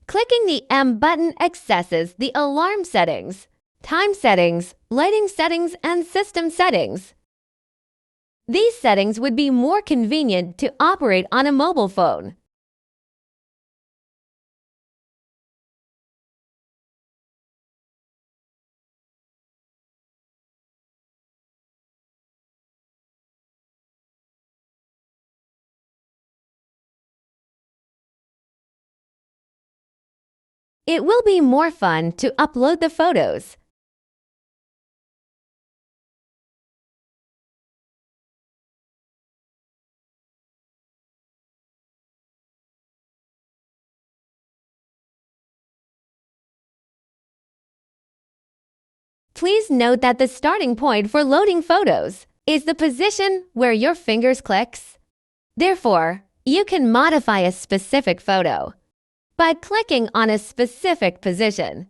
Clicking the M button accesses the alarm settings, time settings, lighting settings, and system settings. These settings would be more convenient to operate on a mobile phone. It will be more fun to upload the photos. Please note that the starting point for loading photos is the position where your fingers clicks. Therefore, you can modify a specific photo by clicking on a specific position.